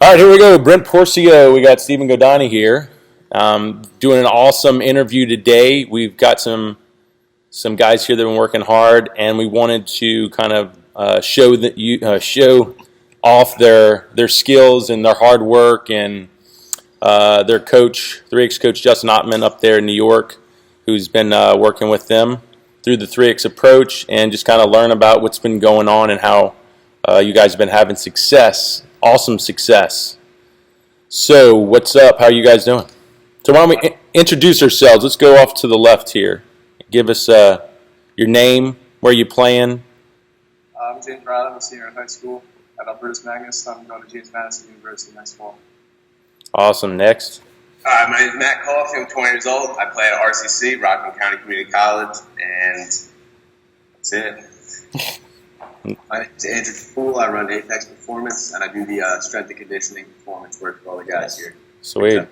All right, here we go. Brent Porcio. We got Stephen Godani here, doing an awesome interview today. We've got some guys here that have been working hard, and we wanted to kind of show off their skills and their hard work, and their coach, 3X coach Justin Ottman up there in New York, who's been working with them through the 3X approach, and just kind of learn about what's been going on and how you guys have been having success. Awesome success. So, what's up? How are you guys doing? So, why don't we introduce ourselves? Let's go off to the left here. Give us your name, where you playing. I'm James Reilly. I'm a senior in high school at Albertus Magnus. I'm going to James Madison University next fall. Awesome. Next. My name is Matt Coffey. I'm 20 years old. I play at RCC, Rockland County Community College, and that's it. My name is Andrew Poole. I run Apex Performance, and I do the strength and conditioning performance work for all the guys here. Sweet.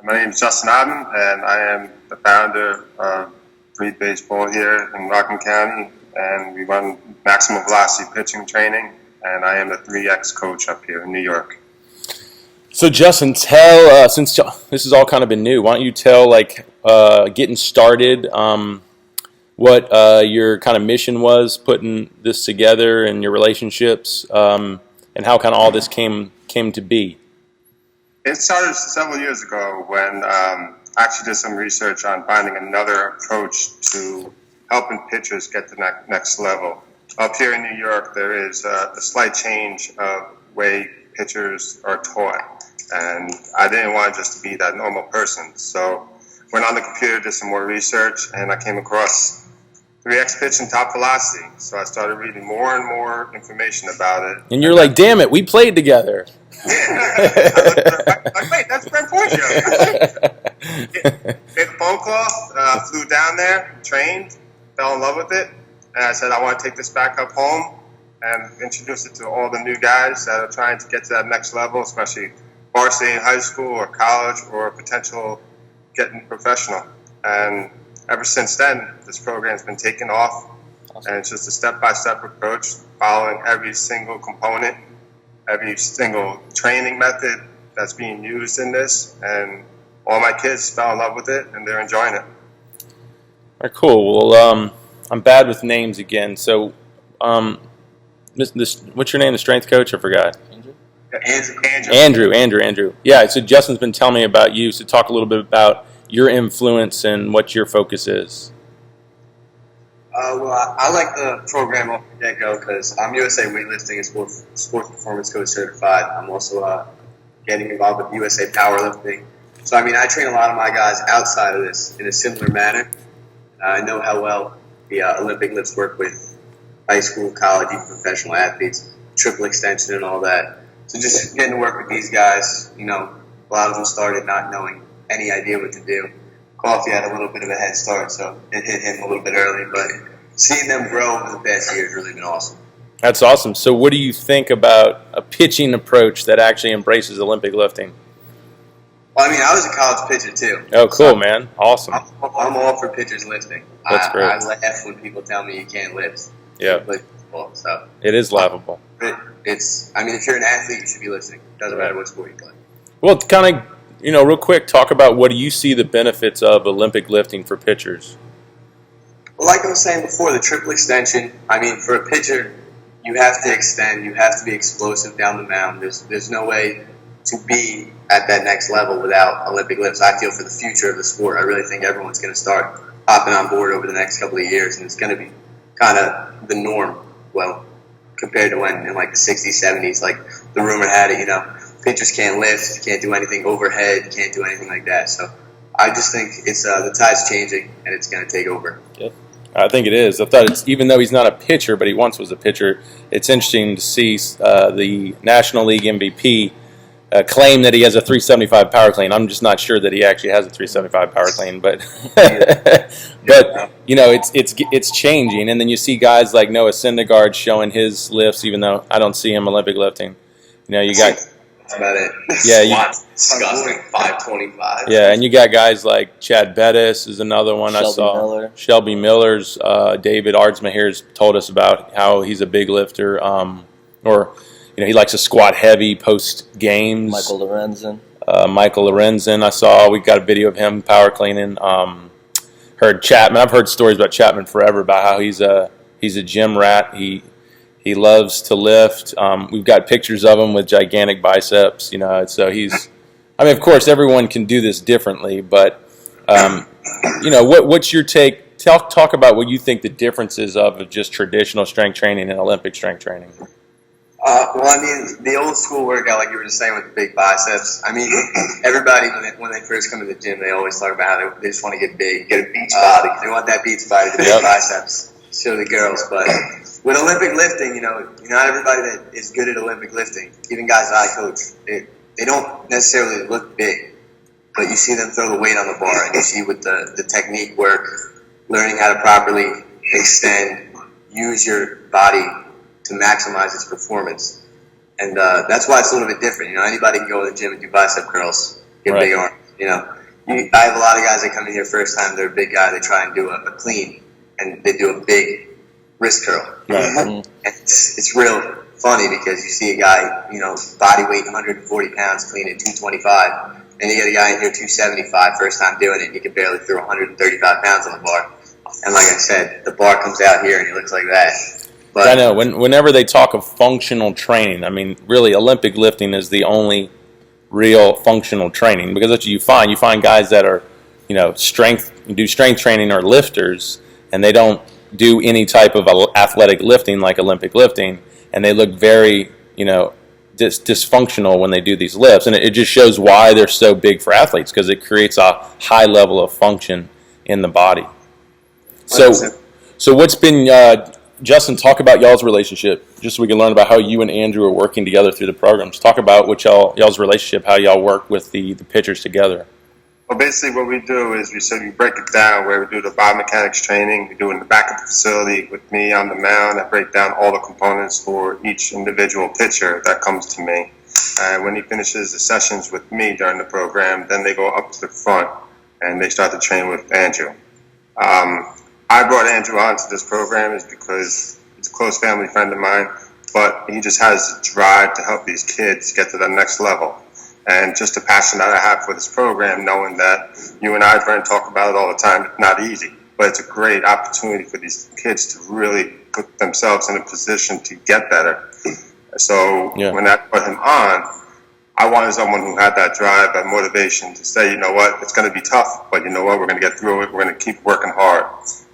My name is Justin Ottman, and I am the founder of Breed Baseball here in Rockland County, and we run maximum velocity pitching training, and I am the 3X coach up here in New York. So, Justin, tell, since this has all kind of been new, why don't you tell, getting started, what your kind of mission was putting this together and your relationships, and how kind of all this came to be? It started several years ago when I actually did some research on finding another approach to helping pitchers get to the next level. Up here in New York, there is a slight change of way pitchers are taught, and I didn't want just to be that normal person. So went on the computer, did some more research, and I came across 3X pitch and TopVelocity. So I started reading more and more information about it. And you're like, damn it, we played together. Yeah. Wait, that's Brent Porcio. Made a phone call, flew down there, trained, fell in love with it, and I said I want to take this back up home and introduce it to all the new guys that are trying to get to that next level, especially varsity in high school or college or potential getting professional. And ever since then, this program's been taken off, and it's just a step-by-step approach, following every single component, every single training method that's being used in this, and all my kids fell in love with it, and they're enjoying it. All right, cool. Well, I'm bad with names again, so what's your name, the strength coach? I forgot. Andrew. Yeah, so Justin's been telling me about you, so talk a little bit about your influence and what your focus is. Well, I like the program off the get-go because I'm USA Weightlifting and Sports Performance Coach certified. I'm also getting involved with USA Powerlifting. So, I train a lot of my guys outside of this in a similar manner. I know how well the Olympic lifts work with high school, college, even professional athletes, triple extension and all that. So just getting to work with these guys, a lot of them started not knowing any idea what to do. Coffey had a little bit of a head start, so it hit him a little bit early, but seeing them grow over the past year has really been awesome. That's awesome. So what do you think about a pitching approach that actually embraces Olympic lifting? Well, I was a college pitcher too. Oh, cool, man. Awesome. I'm all for pitchers lifting. That's great. I laugh when people tell me you can't lift. Yeah. So it is laughable. If you're an athlete, you should be lifting. Doesn't matter what sport you play. Well, kind of, real quick, talk about what do you see the benefits of Olympic lifting for pitchers? Well, like I was saying before, the triple extension, for a pitcher, you have to extend, you have to be explosive down the mound. There's no way to be at that next level without Olympic lifts. I feel for the future of the sport, I really think everyone's going to start hopping on board over the next couple of years, and it's going to be kind of the norm, compared to when in the 60s, 70s, the rumor had it, pitchers can't lift, can't do anything overhead, can't do anything like that. So I just think it's the tide's changing, and it's going to take over. Yeah. I think it is. I thought even though he's not a pitcher, but he once was a pitcher, it's interesting to see the National League MVP claim that he has a 375 power clean. I'm just not sure that he actually has a 375 power clean, but it's changing. And then you see guys like Noah Syndergaard showing his lifts, even though I don't see him Olympic lifting. You got. That's about it. Yeah, disgusting. 525. Yeah, and you got guys like Chad Bettis is another one I saw. Shelby Miller's. David Ardsma here has told us about how he's a big lifter. Or he likes to squat heavy post games. Michael Lorenzen. Michael Lorenzen, I saw. We got a video of him power cleaning. Heard Chapman. I've heard stories about Chapman forever about how he's a gym rat. He loves to lift. We've got pictures of him with gigantic biceps. So he's. I mean, of course, everyone can do this differently, but what's your take? Talk about what you think the differences of just traditional strength training and Olympic strength training. Well, I mean, the old school workout, like you were just saying with the big biceps. I mean, everybody when they first come to the gym, they always talk about how they just want to get big, get a beach body. They want that beach body, the big biceps, show the girls. But with Olympic lifting, not everybody that is good at Olympic lifting, even guys that I coach, they don't necessarily look big, but you see them throw the weight on the bar, and you see with the technique work, learning how to properly extend, use your body to maximize its performance. And that's why it's a little bit different. Anybody can go to the gym and do bicep curls, get big arms. I have a lot of guys that come in here first time, they're a big guy, they try and do a clean, and they do a big wrist curl. Right. And it's real funny because you see a guy, body weight 140 pounds, clean at 225, and you get a guy in here 275, first time doing it, and he can barely throw 135 pounds on the bar. And like I said, the bar comes out here and he looks like that. But I know. Whenever they talk of functional training, I mean, really, Olympic lifting is the only real functional training, because that's what you find. You find guys that are, do strength training or lifters, and they don't do any type of athletic lifting like Olympic lifting, and they look very, dysfunctional when they do these lifts. And it just shows why they're so big for athletes, because it creates a high level of function in the body. So what's been, Justin, talk about y'all's relationship, just so we can learn about how you and Andrew are working together through the programs. Talk about what y'all's relationship, how y'all work with the pitchers together. Well, basically what we do is we break it down where we do the biomechanics training. We do it in the back of the facility with me on the mound. I break down all the components for each individual pitcher that comes to me. And when he finishes the sessions with me during the program, then they go up to the front and they start to train with Andrew. I brought Andrew onto this program is because he's a close family friend of mine, but he just has the drive to help these kids get to the next level. And just the passion that I have for this program, knowing that you and I, Brent, talk about it all the time, it's not easy, but it's a great opportunity for these kids to really put themselves in a position to get better. So when I put him on, I wanted someone who had that drive, that motivation to say, you know what, it's going to be tough, but you know what, we're going to get through it. We're going to keep working hard.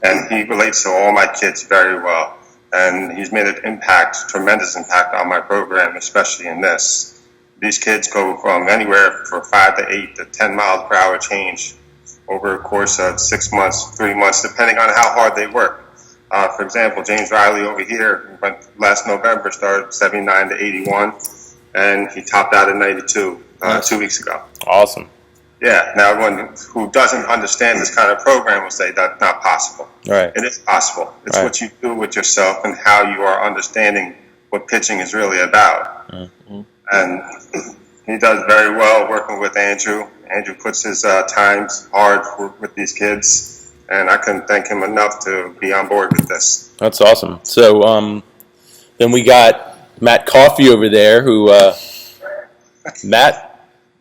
And he relates to all my kids very well. And he's made an impact, tremendous impact on my program, especially in this. These kids go from anywhere from 5 to 8 to 10 miles per hour change over a course of 6 months, 3 months, depending on how hard they work. For example, James Reilly over here went last November, started 79 to 81, and he topped out at 92 2 weeks ago. Awesome. Yeah. Now, everyone who doesn't understand this kind of program will say that's not possible. Right. It is possible. It's right. what you do with yourself and how you are understanding what pitching is really about. Mm-hmm. And he does very well working with Andrew. Andrew puts his times hard with these kids, and I couldn't thank him enough to be on board with this. That's awesome. So then we got Matt Coffey over there, who Matt.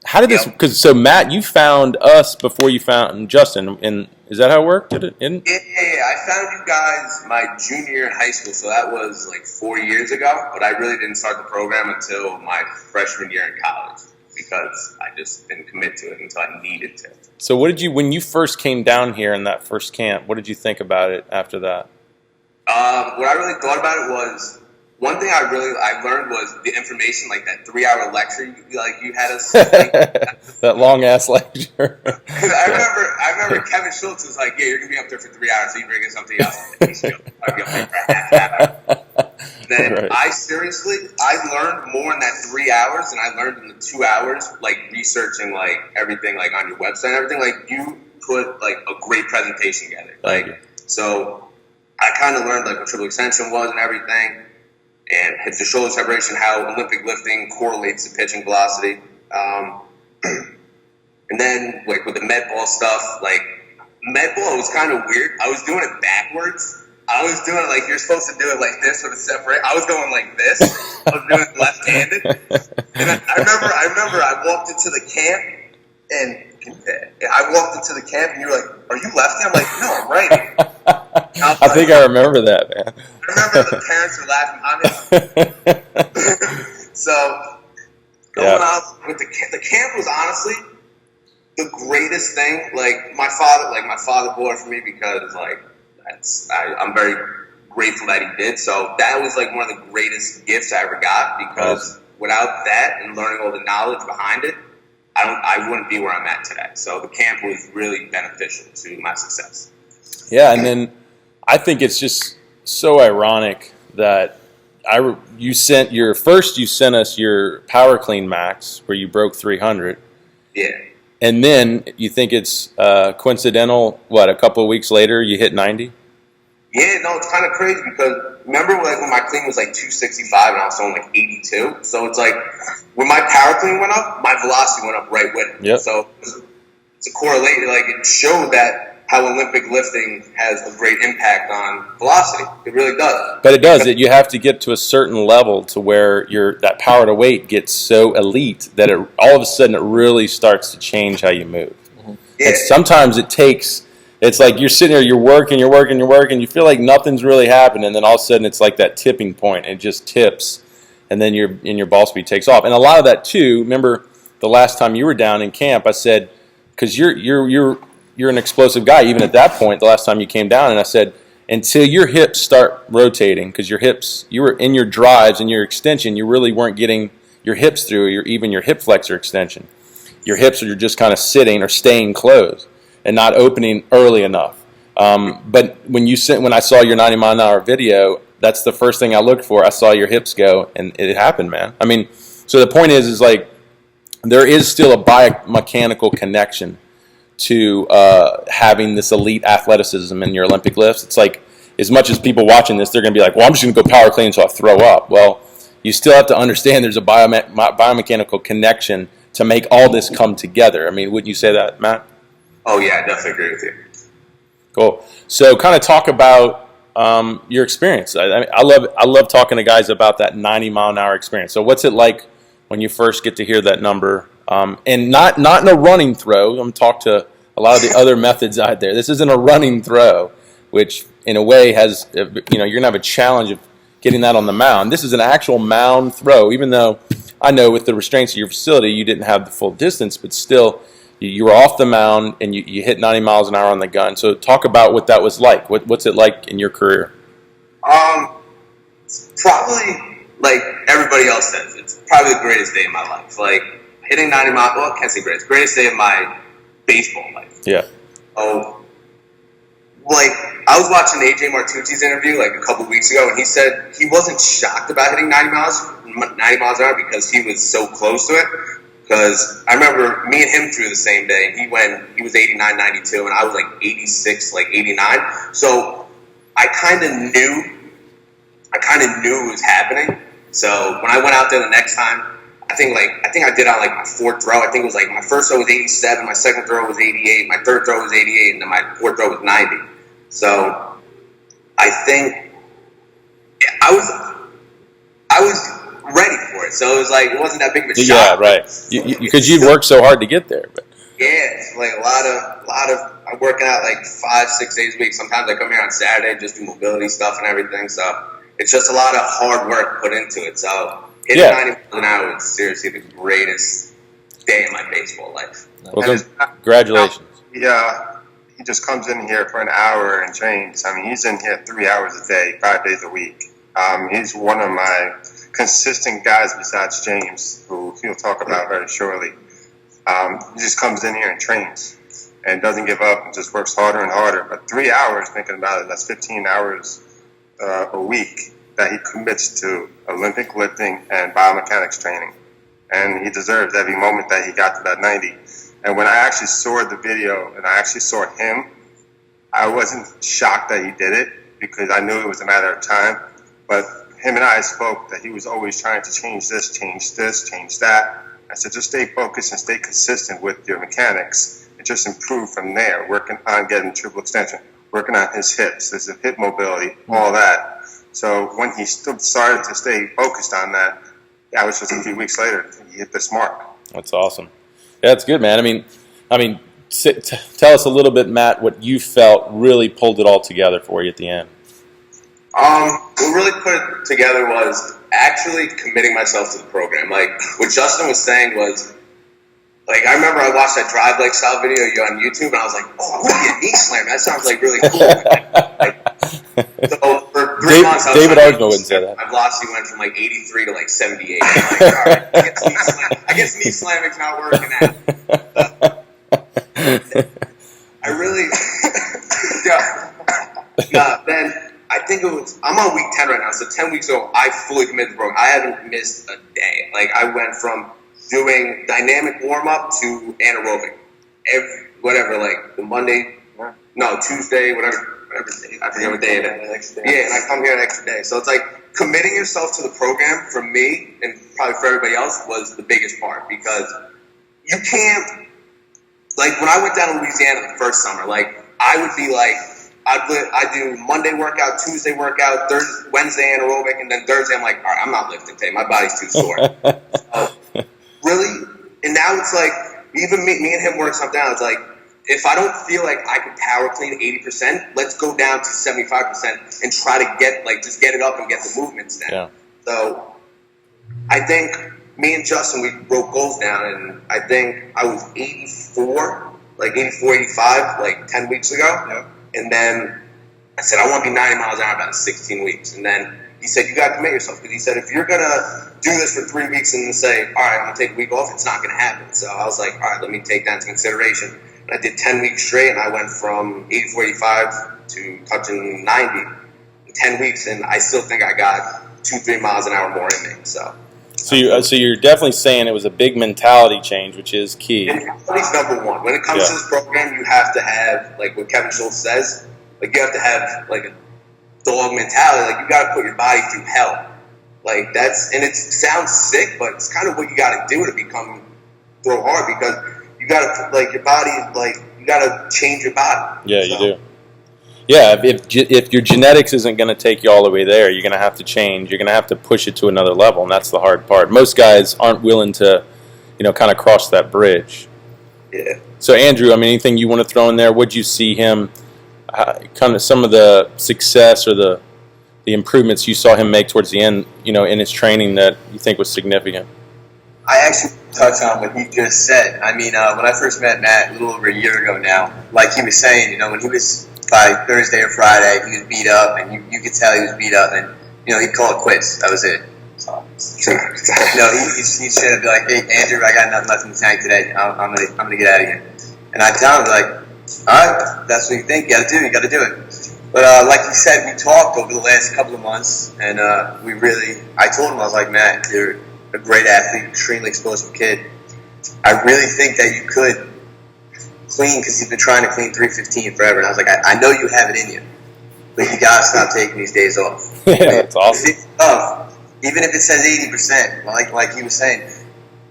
How did this? Because so Matt, you found us before you found Justin, and is that how it worked? Did it? Yeah. I found you guys my junior year in high school, so that was like 4 years ago. But I really didn't start the program until my freshman year in college because I just didn't commit to it until I needed to. So what did you, when you first came down here in that first camp, what did you think about it after that? What I really thought about it was, one thing I learned was the information, like that 3-hour lecture you had us take. That long ass lecture. I remember Kevin Schultz was like, "Yeah, you're gonna be up there for 3 hours, so you bring in something else." I'd be up there for half an hour. Then right. I learned more in that 3 hours than I learned in the 2 hours, like researching like everything like on your website and everything. Like you put like a great presentation together. So I kind of learned like what triple extension was and everything. And hip to shoulder separation, how Olympic lifting correlates to pitching velocity. And then, like, with the med ball stuff, like, med ball was kind of weird. I was doing it backwards. I was doing it like you're supposed to do it like this with a separate. I was going like this. I was doing it left-handed. And I remember I walked into the camp, and you were like, "Are you lefty?" I'm like, "No, I'm righty." I think I remember that, man. I remember the parents were laughing, honestly. So going on with the camp was honestly the greatest thing. Like my father bought it for me because I'm very grateful that he did. So that was like one of the greatest gifts I ever got, because without that and learning all the knowledge behind it, I wouldn't be where I'm at today. So the camp was really beneficial to my success. Yeah, and then I think it's just so ironic that you sent us your Power Clean Max where you broke 300. Yeah. And then you think it's coincidental, a couple of weeks later you hit 90? Yeah, no, it's kind of crazy because remember when my clean was like 265 and I was throwing like 82? So it's like when my power clean went up, my velocity went up right with it. Yep. So it's a correlation. Like it showed that how Olympic lifting has a great impact on velocity. It really does. But it does. You have to get to a certain level to where that power to weight gets so elite that all of a sudden it really starts to change how you move. Mm-hmm. Yeah. And sometimes it's like you're sitting there, you're working, you feel like nothing's really happening, and then all of a sudden it's like that tipping point, and it just tips, and then your ball speed takes off. And a lot of that too, remember the last time you were down in camp, I said, because you're an explosive guy, even at that point, the last time you came down, and I said, until your hips start rotating, because you were in your drives and your extension, you really weren't getting your hips through, even your hip flexor extension. Your hips are just kind of sitting or staying closed and not opening early enough. But when I saw your 90-mile-an-hour video, that's the first thing I looked for. I saw your hips go, and it happened, man. I mean, so the point is like there is still a biomechanical connection to having this elite athleticism in your Olympic lifts. It's like, as much as people watching this, they're going to be like, well, I'm just going to go power clean so I throw up. Well, you still have to understand there's a biomechanical connection to make all this come together. I mean, wouldn't you say that, Matt? Oh, yeah, I definitely agree with you. Cool. So kind of talk about your experience. I love talking to guys about that 90-mile-an-hour experience. So what's it like when you first get to hear that number? And not in a running throw. I'm going to talk to a lot of the other methods out there. This isn't a running throw, which in a way has, you're going to have a challenge of getting that on the mound. This is an actual mound throw, even though I know with the restraints of your facility, you didn't have the full distance, but still you were off the mound and you hit 90 miles an hour on the gun. So talk about what that was like. What's it like in your career? Probably like everybody else says, it's probably the greatest day of my life. Like hitting 90 miles, well, I can't say greatest day of my baseball life. Yeah. Oh, like I was watching AJ Martucci's interview like a couple weeks ago, and he said he wasn't shocked about hitting 90 miles an hour because he was so close to it. Because I remember me and him threw the same day. He was 89, 92, and I was like 86, like 89. So I kind of knew it was happening. So when I went out there the next time, I think I did on like my fourth throw. I think it was like my first throw was 87, my second throw was 88, my third throw was 88, and then my fourth throw was 90. So I think I was ready for it. So it was like it wasn't that big of a shock. Yeah, right. Because you'd worked so hard to get there. But. Yeah, it's like a lot of I'm working out like 5-6 days a week. Sometimes I come here on Saturday just do mobility stuff and everything. So it's just a lot of hard work put into it. So hitting 90 miles an hour is seriously the greatest day of my baseball life. Well, congratulations. Yeah, he just comes in here for an hour and trains. I mean, he's in here 3 hours a day, 5 days a week. He's one of my consistent guys besides James, who he'll talk about very shortly. He just comes in here and trains and doesn't give up and just works harder and harder. But 3 hours, thinking about it, that's 15 hours a week that he commits to Olympic lifting and biomechanics training. And he deserves every moment that he got to that 90. And when I actually saw the video and I actually saw him, I wasn't shocked that he did it because I knew it was a matter of time. But him and I spoke that he was always trying to change this, change that. I said, just stay focused and stay consistent with your mechanics and just improve from there, working on getting triple extension, working on his hips, his hip mobility, all that. So when he started to stay focused on that, that was just a few weeks later, he hit this mark. That's awesome. Yeah, that's good, man. Tell us a little bit, Matt, what you felt really pulled it all together for you at the end. What really put it together was actually committing myself to the program. Like, what Justin was saying was, like, I remember I watched that drive leg style video you on YouTube, and I was like, oh, I want to be a knee slammer. That sounds like really cool. So for 3 months, I was David Arnold wouldn't say that. My velocity went from like 83 to like 78. I'm like, all right, I guess knee slamming's not working out. I really, then I think it was, I'm on week 10 right now, so 10 weeks ago, I fully committed to the program. I haven't missed a day. Like, I went from doing dynamic warm-up to anaerobic. Tuesday, whatever day, I forget what day it is. Yeah, and I come here an extra day. So it's like, committing yourself to the program for me, and probably for everybody else, was the biggest part, because you can't, like, when I went down to Louisiana the first summer, like, I would be like, I'd do Monday workout, Tuesday workout, Wednesday anaerobic, and then Thursday I'm like, all right, I'm not lifting today. My body's too sore. Really? And now it's like, even me and him work something out. It's like, if I don't feel like I can power clean 80%, let's go down to 75% and try to just get it up and get the movements down. Yeah. So I think me and Justin, we broke goals down, and I think I was 84, 85, like 10 weeks ago. Yeah. And then I said, I want to be 90 miles an hour about 16 weeks. And then he said, you got to commit yourself. Because he said, if you're going to do this for 3 weeks and then say, all right, I'm going to take a week off, it's not going to happen. So I was like, all right, let me take that into consideration. And I did 10 weeks straight, and I went from 84, 85 to touching 90 in 10 weeks. And I still think I got 2-3 miles an hour more in me. So you're definitely saying it was a big mentality change, which is key. Mentality's number one. When it comes to this program, you have to have, like what Kevin Schultz says, like, you have to have, like, a dog mentality. Like, you got to put your body through hell. Like, and it sounds sick, but it's kind of what you got to do to throw hard, because you got to, like, your body, like, you got to change your body. Yeah, you do. Yeah, if your genetics isn't going to take you all the way there, you're going to have to change. You're going to have to push it to another level, and that's the hard part. Most guys aren't willing to, kind of cross that bridge. Yeah. So, Andrew, anything you want to throw in there? Would you see him, kind of some of the success or the improvements you saw him make towards the end, in his training that you think was significant? I actually touch on what he just said. When I first met Matt a little over a year ago now, like he was saying, when he was by Thursday or Friday, he was beat up, and you could tell he was beat up, and he'd call it quits. That was it. So, he'd straight up be like, "Hey, Andrew, I got nothing left in the tank today. I'm gonna get out of here." And I tell him, like, "All right, that's what you think. You got to do it." But like you said, we talked over the last couple of months, and I told him, I was like, "Matt, you're a great athlete, extremely explosive kid. I really think that you could clean, because he's been trying to clean 315 forever." And I was like, I know you have it in you, but you gotta stop taking these days off. Yeah, that's awesome. It's tough. Even if it says 80%, like he was saying,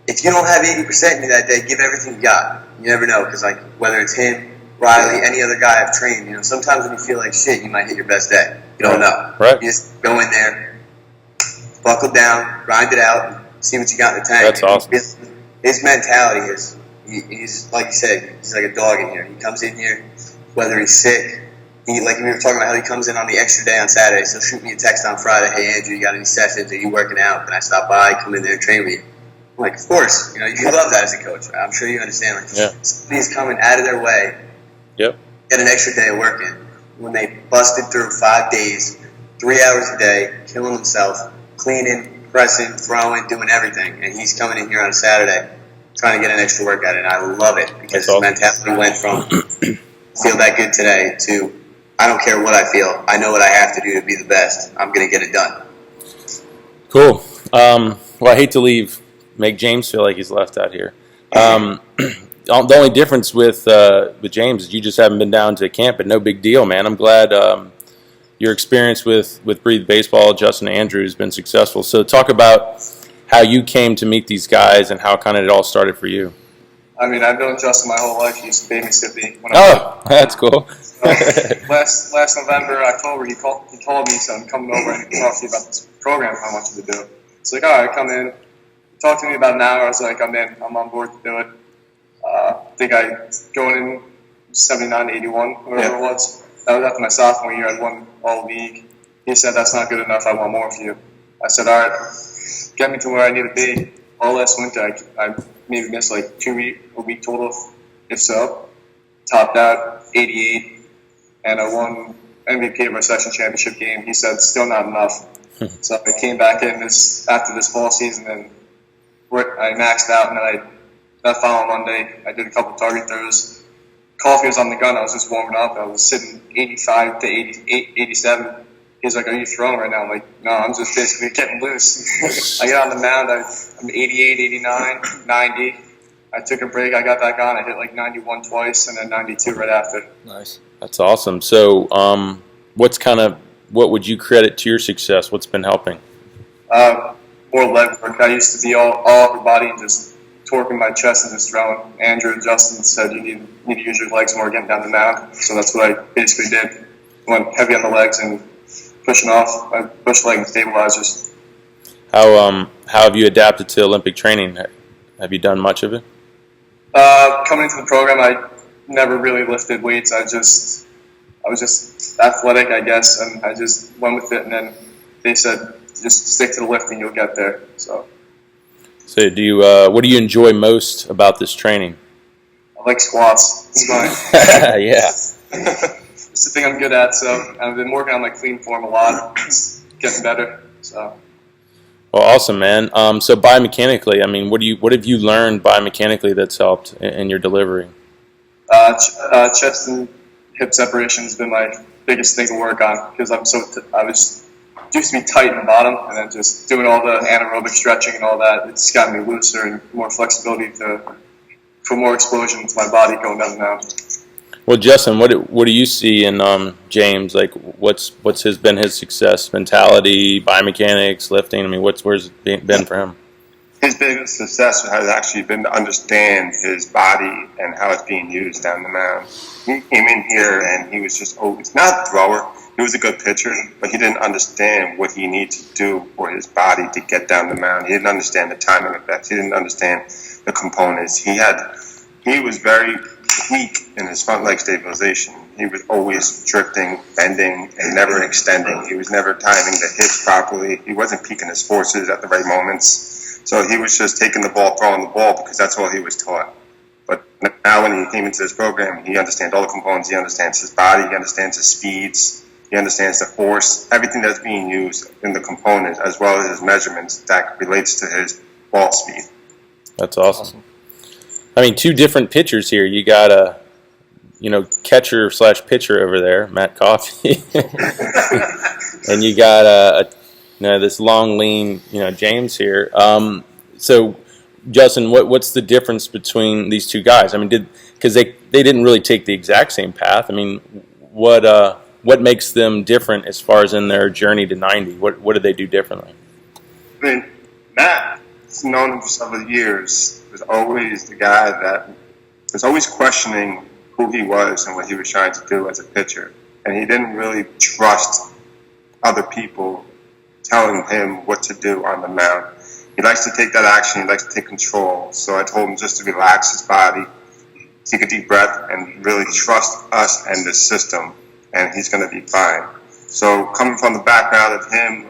if you don't have 80% in you that day, give everything you got. You never know, because like whether it's him, Reilly, any other guy I've trained, sometimes when you feel like shit, you might hit your best day. You don't know. Right. You just go in there, buckle down, grind it out, and see what you got in the tank. That's awesome. His mentality is, he's like you said, he's like a dog in here. He comes in here, whether he's sick. Like we were talking about how he comes in on the extra day on Saturday. So shoot me a text on Friday. Hey, Andrew, you got any sessions? Are you working out? Can I stop by? Come in there and train with you. I'm like, of course. You love that as a coach. Right? I'm sure you understand. Like, somebody's coming out of their way. Yep. Get an extra day of working. When they busted through 5 days, 3 hours a day, killing themselves, cleaning, pressing, throwing, doing everything, and he's coming in here on a Saturday trying to get an extra workout, and I love it, because his mentality went from feel that good today to I don't care what I feel. I know what I have to do to be the best. I'm going to get it done. Cool. Well, I hate to make James feel like he's left out here. The only difference with James is you just haven't been down to camp, but no big deal, man. I'm glad your experience with Breathe Baseball, Justin and Andrew, has been successful. So talk about how you came to meet these guys and how kind of it all started for you. I mean, I've known Justin my whole life. He used to babysit me when I Oh, that's cool. last November, October, he called me, so I'm coming over and talk to you about this program I want you to do. It's like, all right, come in. Talk to me about an hour. I was like, I'm in. I'm on board to do it. I think going in 79 to 81, whatever it was. That was after my sophomore year. I won all league. He said, that's not good enough. I want more for you. I said, all right, get me to where I need to be. All last winter, I maybe missed like a week total, if so. Topped out 88, and I won MVP of our section championship game. He said, still not enough. So I came back in after this fall season, and I maxed out, and then that following Monday, I did a couple target throws. Coffey was on the gun. I was just warming up. I was sitting 85 to 87. He's like, are you throwing right now? I'm like, no, I'm just basically getting loose. I get on the mound. I'm 88, 89, 90. I took a break. I got back on. I hit like 91 twice and then 92 right after. Nice. That's awesome. So what would you credit to your success? What's been helping? More leg work. I used to be all upper body and just torquing my chest and just throwing. Andrew and Justin said you need to use your legs more getting down the mound. So that's what I basically did. Went heavy on the legs and pushing off. I push leg and stabilizers. How have you adapted to Olympic training? Have you done much of it? Coming into the program, I never really lifted weights. I was just athletic, I guess, and I just went with it. And then they said, just stick to the lifting, you'll get there. So do you? What do you enjoy most about this training? I like squats. It's fine. Yeah. It's the thing I'm good at. So I've been working on my clean form a lot. It's getting better. So. Well, awesome, man. So biomechanically, I mean, what have you learned biomechanically that's helped in your delivery? Chest and hip separation has been my biggest thing to work on because I was used to be tight in the bottom, and then just doing all the anaerobic stretching and all that, it's got me looser and more flexibility for more explosion to my body going down the mountain. Well, Justin, what do you see in James? Like, what's been his success? Mentality, biomechanics, lifting. I mean, where's it been for him? His biggest success has actually been to understand his body and how it's being used down the mound. He came in here and he was just not a thrower. He was a good pitcher, but he didn't understand what he needed to do for his body to get down the mound. He didn't understand the timing effects. He didn't understand the components. He was very weak in his front leg stabilization. He was always drifting, bending, and never extending. He was never timing the hips properly. He wasn't peaking his forces at the right moments. So he was just taking the ball, throwing the ball because that's all he was taught. But now when he came into this program, he understands all the components. He understands his body. He understands his speeds. He understands the force, everything that's being used in the component, as well as his measurements that relates to his ball speed. That's awesome. I mean, two different pitchers here. You got a, catcher/pitcher over there, Matt Coffey, and you got this long, lean, James here. So, Justin, what's the difference between these two guys? I mean, because they didn't really take the exact same path. I mean, what makes them different as far as in their journey to 90? What did they do differently? I mean, Matt's known him for several years. Was always the guy that was always questioning who he was and what he was trying to do as a pitcher. And he didn't really trust other people telling him what to do on the mound. He likes to take that action. He likes to take control. So I told him just to relax his body, take a deep breath, and really trust us and the system, and he's going to be fine. So coming from the background of him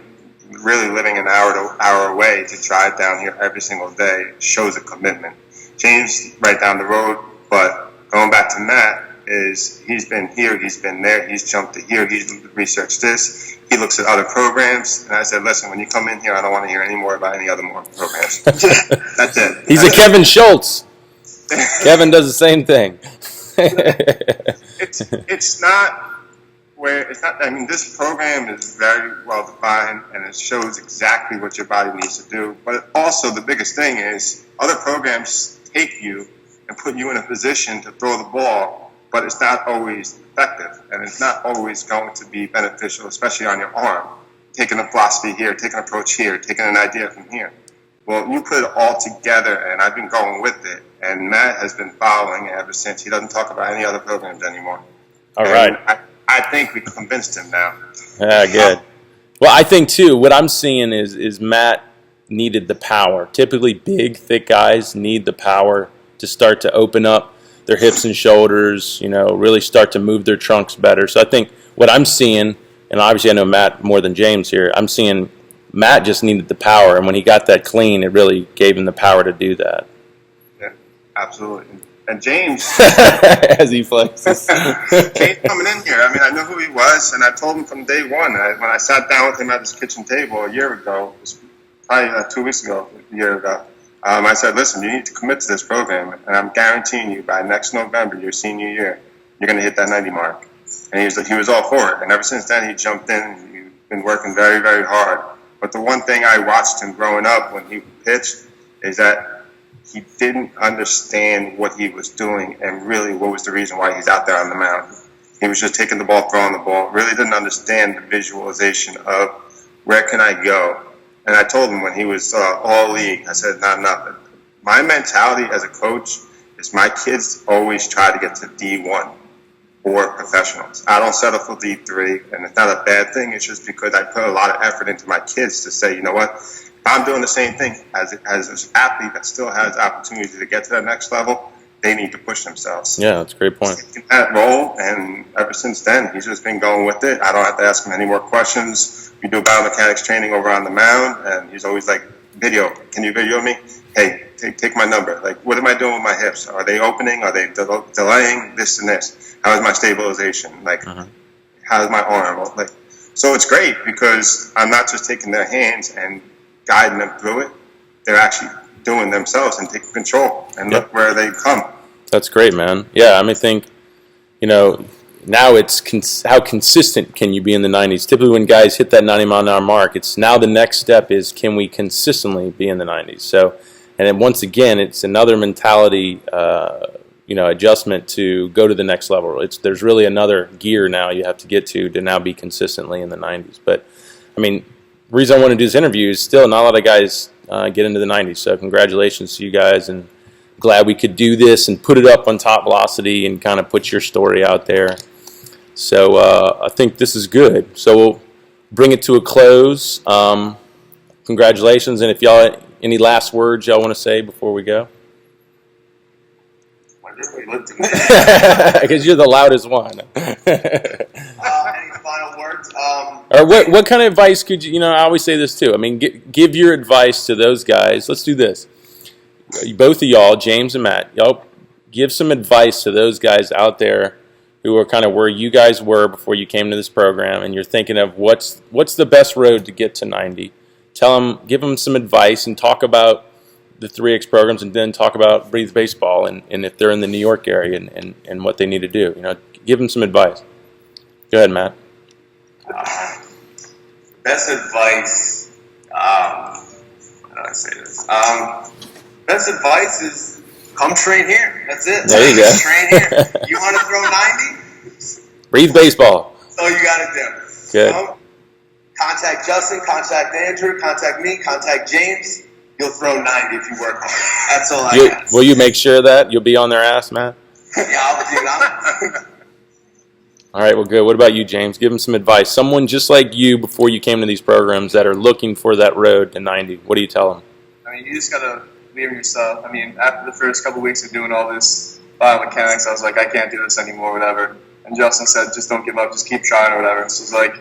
really living an hour away to drive down here every single day shows a commitment. James right down the road, but going back to Matt, he's been here, he's been there, he's jumped to here, he's researched this, he looks at other programs, and I said, listen, when you come in here, I don't want to hear any more about any other more programs. That's it. He's a Kevin Schultz. Kevin does the same thing. It's not where it's not. I mean, this program is very well defined, and it shows exactly what your body needs to do. But also, the biggest thing is other programs take you and put you in a position to throw the ball, but it's not always effective, and it's not always going to be beneficial, especially on your arm. Taking a philosophy here, taking an approach here, taking an idea from here. Well, you put it all together, and I've been going with it. And Matt has been following it ever since. He doesn't talk about any other programs anymore. All And right. I think we convinced him now. Yeah, good. Well, I think too, what I'm seeing is Matt needed the power. Typically big, thick guys need the power to start to open up their hips and shoulders, really start to move their trunks better. So I think what I'm seeing, and obviously I know Matt more than James here, I'm seeing Matt just needed the power, and when he got that clean, it really gave him the power to do that. Yeah, absolutely. And James, as he flexes. James coming in here, I know who he was, and I told him from day one. When I sat down with him at his kitchen table a year ago, it was probably 2 weeks ago, a year ago, I said, listen, you need to commit to this program, and I'm guaranteeing you by next November, your senior year, you're going to hit that 90 mark. And he was all for it. And ever since then, he jumped in. He's been working very, very hard. But the one thing I watched him growing up when he pitched is that he didn't understand what he was doing and really what was the reason why he's out there on the mound. He was just taking the ball, throwing the ball, really didn't understand the visualization of where can I go. And I told him when he was all league, I said, not nothing. My mentality as a coach is my kids always try to get to D1 or professionals. I don't settle for D3, and it's not a bad thing. It's just because I put a lot of effort into my kids to say, you know what, if I'm doing the same thing as an athlete that still has opportunity to get to that next level, they need to push themselves. Yeah, that's a great point. In that role, and ever since then, he's just been going with it. I don't have to ask him any more questions. We do biomechanics training over on the mound, and he's always like, video, can you video me? Hey, take my number. Like, what am I doing with my hips? Are they opening? Are they delaying? This and this. How is my stabilization? Like, how's my arm? Like, so it's great because I'm not just taking their hands and guiding them through it. They're actually doing themselves and taking control. And look where they come. That's great, man. Yeah, I think, now it's how consistent can you be in the 90s? Typically when guys hit that 90-mile-an-hour mark, it's now the next step is can we consistently be in the 90s? So, and then once again, it's another mentality, adjustment to go to the next level. There's really another gear now you have to get to now be consistently in the 90s. But, the reason I want to do this interview is still not a lot of guys get into the 90s. So congratulations to you guys, and glad we could do this and put it up on Top Velocity and kind of put your story out there. So I think this is good. So we'll bring it to a close. Congratulations, and if y'all any last words y'all want to say before we go? Because you're the loudest one. Any final words? Or what kind of advice could you? I always say this too. Give your advice to those guys. Let's do this. Both of y'all, James and Matt, y'all give some advice to those guys out there who are kind of where you guys were before you came to this program, and you're thinking of what's the best road to get to 90. Give them some advice, and talk about the 3X programs, and then talk about Breathe Baseball, and if they're in the New York area and what they need to do. Give them some advice. Go ahead, Matt. Best advice. How do I say this? Best advice is come train here. That's it. There you go. Train here. You want to throw 90? Breathe Baseball. That's all you got to do. Good. Contact Justin, contact Andrew, contact me, contact James. You'll throw 90 if you work hard. That's all I got. Will you make sure of that you'll be on their ass, Matt? Yeah, I'll do that. All right, well, good. What about you, James? Give them some advice. Someone just like you before you came to these programs that are looking for that road to 90. What do you tell them? You just got to believe in yourself. After the first couple weeks of doing all this biomechanics, I was like, I can't do this anymore, whatever. And Justin said, just don't give up, just keep trying or whatever. So it's like,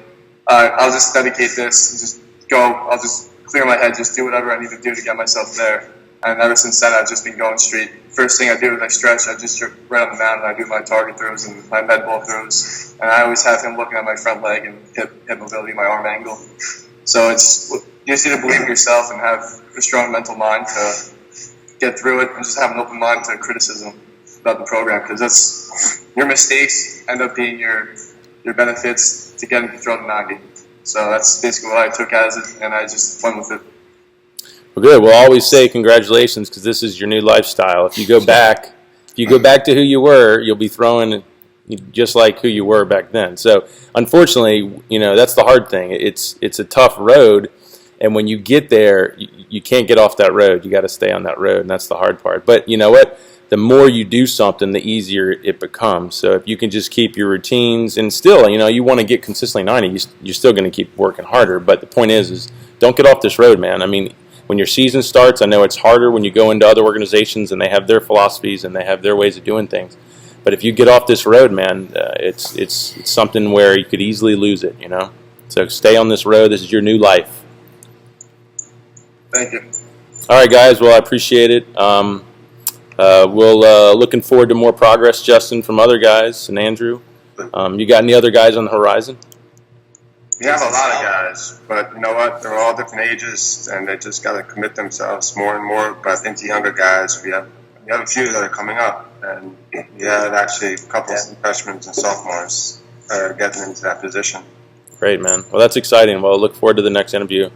I'll just dedicate this, and just go, I'll just clear my head, just do whatever I need to do to get myself there. And ever since then, I've just been going straight. First thing I do is I stretch. I just right on the mound, and I do my target throws and my med ball throws. And I always have him looking at my front leg and hip mobility, my arm angle. So you just need to believe in yourself and have a strong mental mind to get through it, and just have an open mind to criticism about the program, because that's your mistakes end up being your benefits to getting thrown to 90. So that's basically what I took as it, and I just went with it. Well, good. We'll always say congratulations, because this is your new lifestyle. If you go back to who you were, you'll be throwing just like who you were back then. So unfortunately, that's the hard thing. It's a tough road, And when you get there, you can't get off that road. You got to stay on that road, and that's the hard part. But you know what? The more you do something, the easier it becomes. So if you can just keep your routines, and still, you know, you want to get consistently 90, you're still going to keep working harder. But the point is don't get off this road, man. I mean, when your season starts, I know it's harder when you go into other organizations and they have their philosophies and they have their ways of doing things. But if you get off this road, man, it's something where you could easily lose it, you know. So stay on this road. This is your new life. Thank you. All right, guys. Well, I appreciate it. We'll looking forward to more progress, Justin, from other guys, and Andrew. You got any other guys on the horizon? We have a lot of guys, but you know what? They're all different ages, and they just got to commit themselves more and more. But I think the younger guys, we have a few that are coming up, and we have actually a couple of freshmen and sophomores that are getting into that position. Great, man. Well, that's exciting. Well, look forward to the next interview.